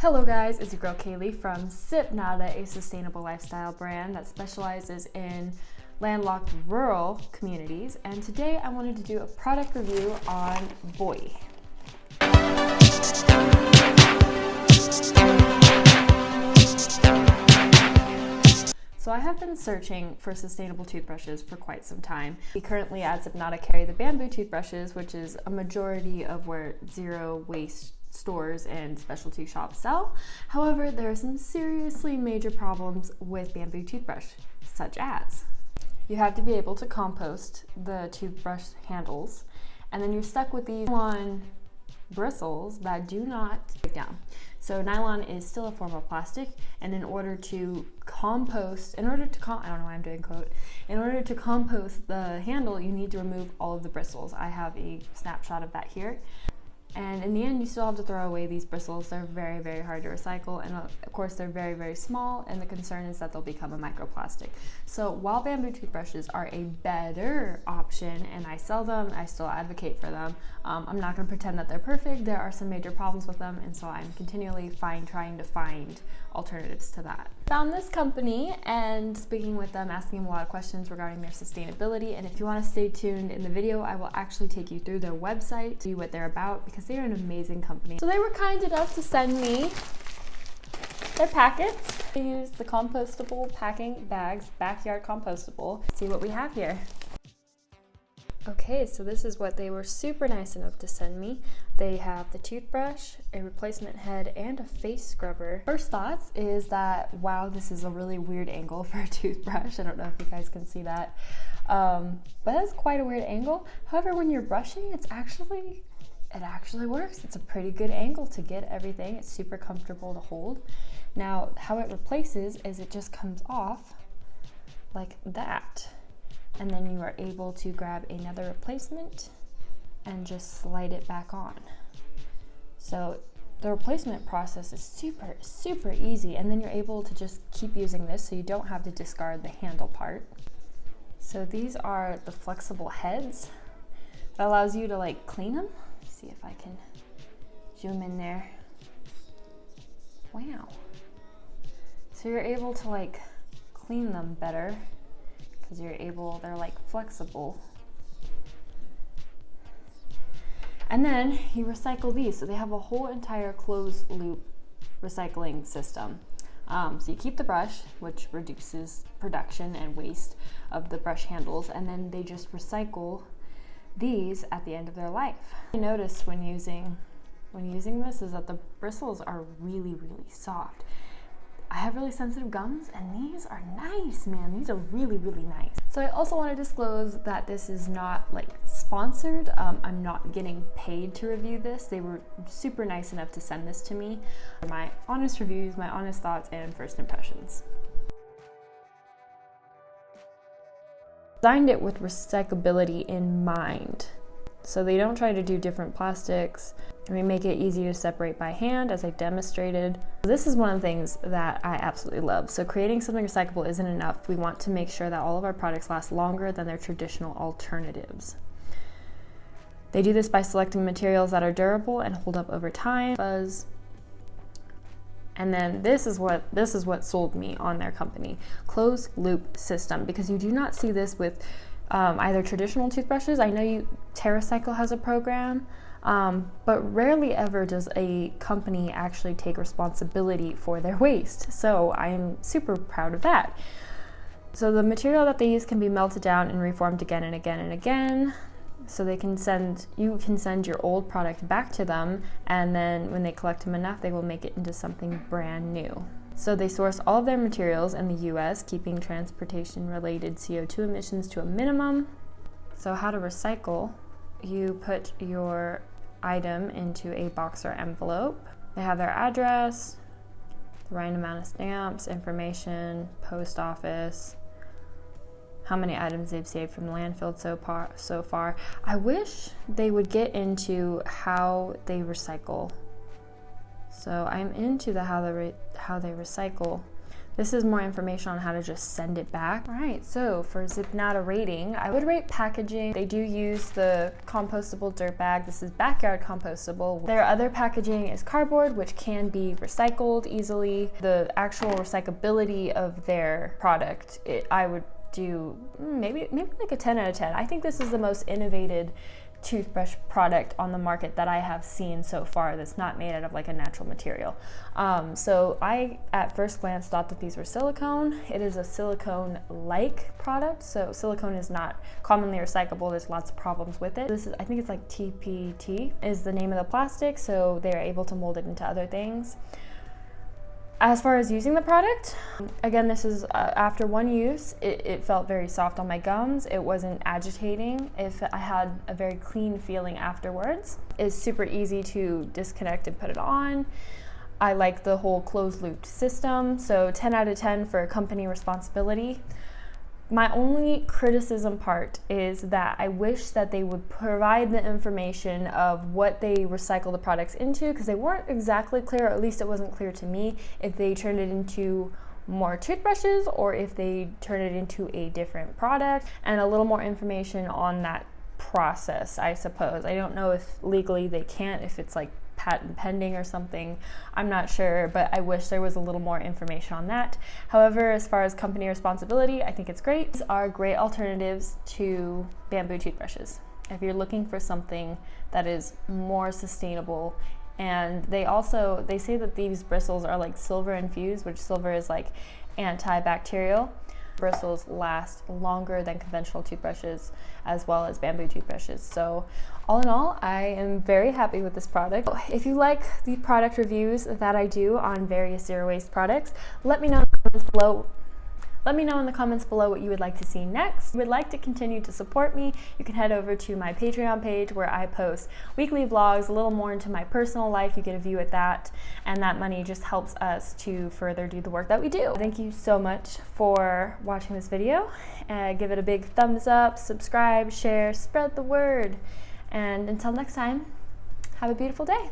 Hello guys, it's your girl Kaylee from ZippNada, a sustainable lifestyle brand that specializes in landlocked rural communities, and today I wanted to do a product review on Boie. So I have been searching for sustainable toothbrushes for quite some time. We currently at ZippNada carry the bamboo toothbrushes, which is a majority of where zero waste stores and specialty shops sell. However, there are some seriously major problems with bamboo toothbrush, such as you have to be able to compost the toothbrush handles, and then you're stuck with these nylon bristles that do not break down. So nylon is still a form of plastic, and in order to compost the handle, you need to remove all of the bristles. I have a snapshot of that here. And in the end, you still have to throw away these bristles. They're very, very hard to recycle. And of course, they're very, very small. And the concern is that they'll become a microplastic. So while bamboo toothbrushes are a better option, and I sell them, I still advocate for them. I'm not going to pretend that they're perfect. There are some major problems with them. And so I'm continually trying to find alternatives to that. Found this company and speaking with them, asking them a lot of questions regarding their sustainability. And if you want to stay tuned in the video, I will actually take you through their website, see what they're about, because they're an amazing company. So they were kind enough to send me their packets. They use the compostable packing bags, backyard compostable. Let's see what we have here. Okay, so this is what they were super nice enough to send me. They have the toothbrush, a replacement head, and a face scrubber. First thoughts is that, wow, this is a really weird angle for a toothbrush. I don't know if you guys can see that, but that's quite a weird angle. However, when you're brushing, it actually works. It's a pretty good angle to get everything. It's super comfortable to hold. Now, how it replaces is it just comes off like that. And then you are able to grab another replacement and just slide it back on. So the replacement process is super, super easy. And then you're able to just keep using this so you don't have to discard the handle part. So these are the flexible heads that allows you to clean them. See if I can zoom in there. Wow. So you're able to clean them better because they're flexible. And then you recycle these. So they have a whole entire closed loop recycling system. So you keep the brush, which reduces production and waste of the brush handles, and then they just recycle these at the end of their life. I noticed when using this is that the bristles are really, really soft. I have really sensitive gums, and these are nice, man. These are really, really nice. So I also want to disclose that this is not sponsored. I'm not getting paid to review this. They were super nice enough to send this to me. My honest reviews, my honest thoughts, and first impressions. Designed it with recyclability in mind. So they don't try to do different plastics. We make it easy to separate by hand, as I demonstrated. This is one of the things that I absolutely love. So creating something recyclable isn't enough. We want to make sure that all of our products last longer than their traditional alternatives. They do this by selecting materials that are durable and hold up over time. Buzz. And then this is what sold me on their company. Closed loop system, because you do not see this with either traditional toothbrushes. I know TerraCycle has a program, but rarely ever does a company actually take responsibility for their waste. So I am super proud of that. So the material that they use can be melted down and reformed again and again and again. So you can send your old product back to them, and then when they collect them enough, they will make it into something brand new. So they source all of their materials in the US, keeping transportation-related CO2 emissions to a minimum. So how to recycle: you put your item into a box or envelope. They have their address, the right amount of stamps, information, post office, how many items they've saved from the landfill so far. I wish they would get into how they recycle. So I'm into how they recycle. This is more information on how to just send it back. All right, so for ZippNada rating, I would rate packaging. They do use the compostable dirt bag. This is backyard compostable. Their other packaging is cardboard, which can be recycled easily. The actual recyclability of their product, I would do maybe like a 10 out of 10. I think this is the most innovative toothbrush product on the market that I have seen so far that's not made out of like a natural material. So I at first glance thought that these were silicone. It is a silicone-like product, so silicone is not commonly recyclable. There's lots of problems with it. This is, I think it's like TPT is the name of the plastic, so they're able to mold it into other things. As far as using the product, again, this is after one use, it felt very soft on my gums. It wasn't agitating. I had a very clean feeling afterwards. It's super easy to disconnect and put it on. I like the whole closed loop system, so 10 out of 10 for company responsibility. My only criticism part is that I wish that they would provide the information of what they recycle the products into, because they weren't exactly clear, or at least it wasn't clear to me, if they turned it into more toothbrushes or if they turn it into a different product, and a little more information on that process, I suppose. I don't know if legally they can't, if it's like patent pending or something, I'm not sure, but I wish there was a little more information on that. However, as far as company responsibility, I think it's great. These are great alternatives to bamboo toothbrushes if you're looking for something that is more sustainable. And they say that these bristles are like silver infused, which silver is like antibacterial. Bristles last longer than conventional toothbrushes as well as bamboo toothbrushes. So all in all, I am very happy with this product. If you like the product reviews that I do on various zero waste products, let me know in the comments below. Let me know in the comments below what you would like to see next. If you would like to continue to support me, you can head over to my Patreon page where I post weekly vlogs, a little more into my personal life. You get a view at that, and that money just helps us to further do the work that we do. Thank you so much for watching this video. Give it a big thumbs up, subscribe, share, spread the word. And until next time, have a beautiful day.